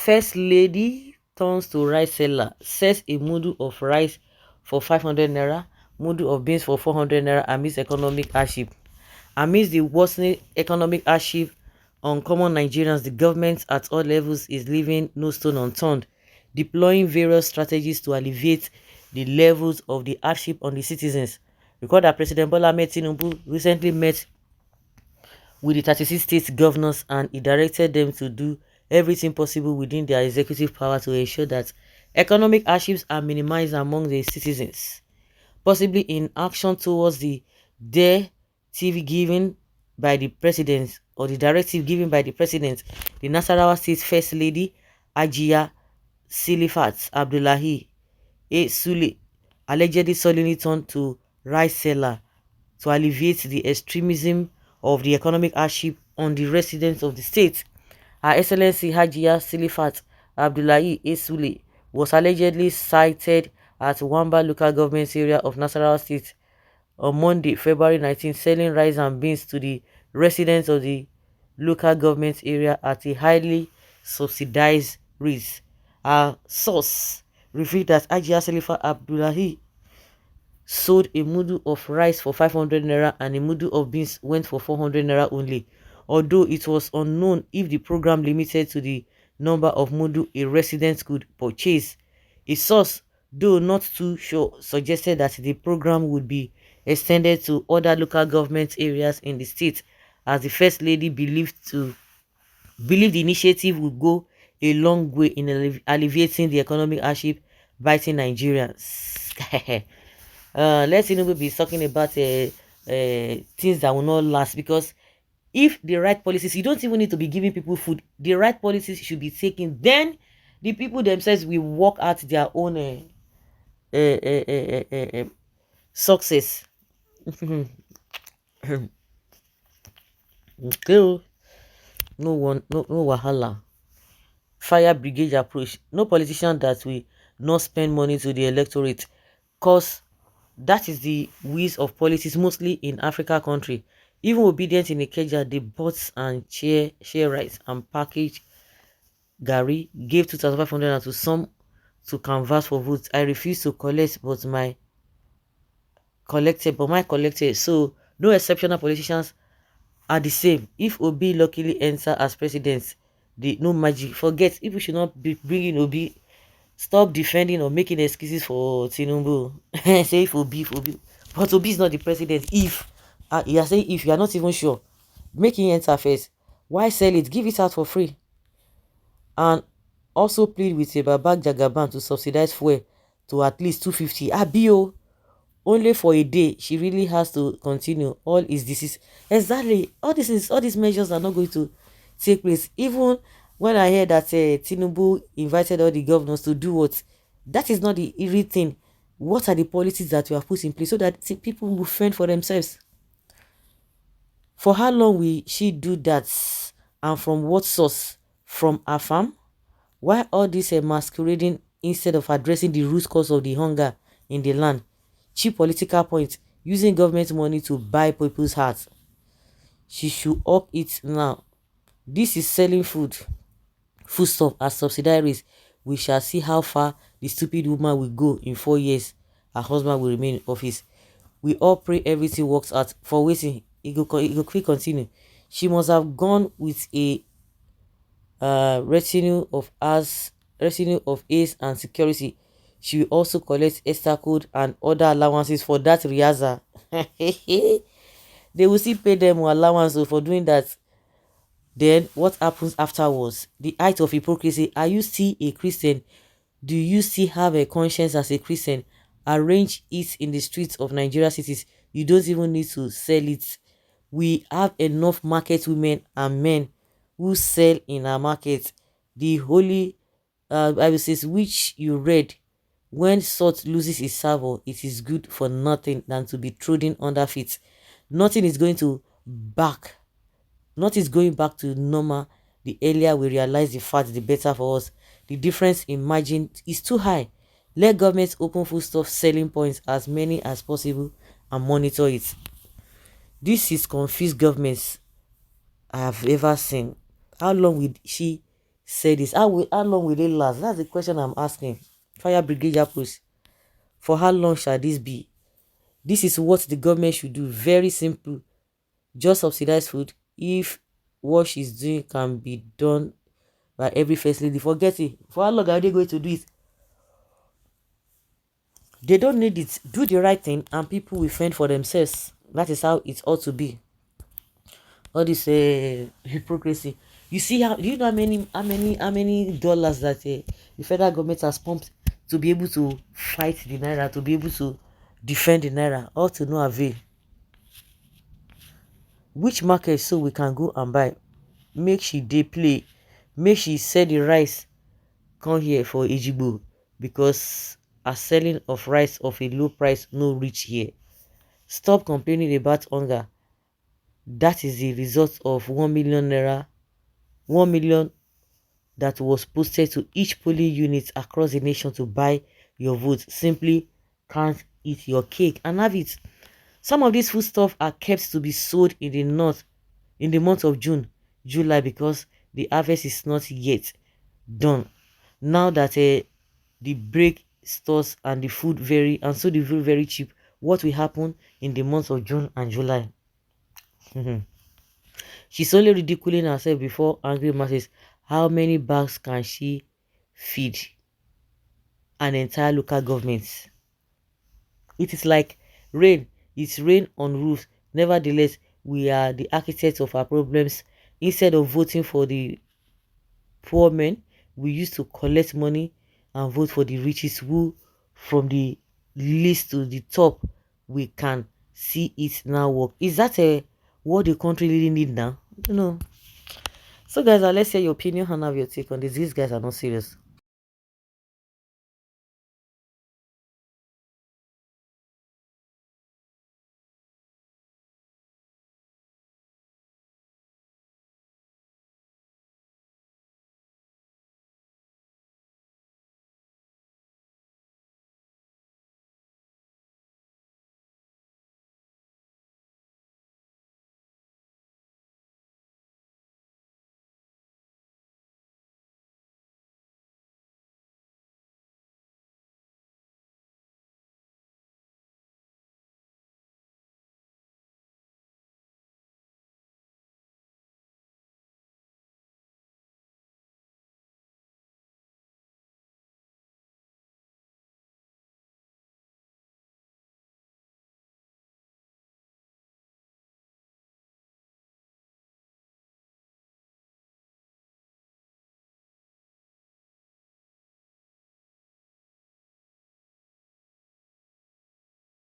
First lady turns to rice seller, sells a mudu of rice for 500 naira, mudu of beans for 400 naira amidst economic hardship. Amidst the worsening economic hardship on common Nigerians, the government at all levels is leaving no stone unturned, deploying various strategies to alleviate the levels of the hardship on the citizens. Recall that President Bola Ahmed Tinubu recently met with the 36 state governors, and he directed them to do everything possible within their executive power to ensure that economic hardships are minimized among the citizens, possibly in action towards the directive given by the president or the directive given by the president. The Nasarawa State First Lady Ajia Silifat Abdullahi A. Sule allegedly suddenly turned to rice seller to alleviate the extremism of the economic hardship on the residents of the state. Her Excellency Hajia Silifat Abdullahi Esule was allegedly sighted at Wamba local government area of Nasarawa State on Monday, February 19, selling rice and beans to the residents of the local government area at a highly subsidized rate. Our source revealed that Hajia Silifat Abdullahi sold a mudu of rice for 500 naira and a mudu of beans went for 400 naira only, although it was unknown if the program limited to the number of mudu a resident could purchase. A source, though not too sure, suggested that the program would be extended to other local government areas in the state, as the First Lady believed the initiative would go a long way in alleviating the economic hardship biting Nigerians. Let Tinubu be talking about things that will not last, because if the right policies, you don't even need to be giving people food, the right policies should be taken, then the people themselves will work out their own success. Okay. No one, no wahala. Fire brigade approach. No politician that will not spend money to the electorate, cause that is the ways of politics mostly in Africa country. Even obedient in Ikeja, they bought and share rice and package Gary, gave 2,500 and to some to canvass for votes. I refuse to collect, but my collected. So no exceptional politicians are the same. If Obi luckily enter as president, the no magic. Forget, people should not be bringing Obi. Stop defending or making excuses for Tinubu. Say if Obi, but Obi is not the president. If you are saying if you are not even sure, make him enter first. Why sell it? Give it out for free. And also plead with a Babak Jagaban to subsidize fuel to at least 250. Abio, only for a day. She really has to continue. All is disease. Exactly. All these measures are not going to take place. Even when I heard that Tinubu invited all the governors to do what, that is not the irritating thing. What are the policies that we have put in place so that people will fend for themselves? For how long will she do that? And from what source? From her farm? Why all this masquerading instead of addressing the root cause of the hunger in the land? Cheap political points, using government money to buy people's hearts. She should up it now. This is selling foodstuff as subsidiaries. We shall see how far the stupid woman will go in 4 years. Her husband will remain in office. We all pray everything works out. For waiting, it go quick continue. She must have gone with a retinue of aides and security. She will also collect extra code and other allowances for that riaza. They will still pay them allowance for doing that. Then what happens afterwards? The height of hypocrisy. Are you still a Christian? Do you still have a conscience as a Christian? Arrange it in the streets of Nigeria cities. You don't even need to sell it. We have enough market women and men who sell in our market. The holy Bible says, which you read, when salt loses its savor, it is good for nothing than to be trodden under feet. Nothing is going back to normal. The earlier we realize the fact, the better for us. The difference in margin is too high. Let governments open foodstuff selling points as many as possible and monitor it. This is confused governments I have ever seen. How long will she say this? How long will it last? That's the question I'm asking. Fire brigade Yapos. For how long shall this be? This is what the government should do. Very simple. Just subsidize food. If what she's doing can be done by every first lady, forget it. For how long are they going to do it? They don't need it. Do the right thing and people will fend for themselves. That is how it ought to be. All this hypocrisy. You see how, do you know how many dollars that the federal government has pumped to be able to fight the naira, to be able to defend the naira, all to no avail. Which market so we can go and buy? Make she dey play, make she sell the rice come here for Ejigbo, because a selling of rice of a low price no reach here. Stop complaining about hunger. That is the result of 1 million naira, 1 million that was posted to each polling unit across the nation to buy your vote. Simply can't eat your cake and have it. Some of these foodstuffs are kept to be sold in the north in the month of June, July, because the harvest is not yet done. Now that the break stores and the food very cheap, what will happen in the months of June and July? She's only ridiculing herself before angry masses. How many bags can she feed an entire local government? It is like rain. It's rain on roofs. Nevertheless, we are the architects of our problems. Instead of voting for the poor men, we used to collect money and vote for the richest, who from the least to the top we can see it now work. Is that what the country really need now? You know. So guys, let's hear your opinion and have your take on this. These guys are not serious.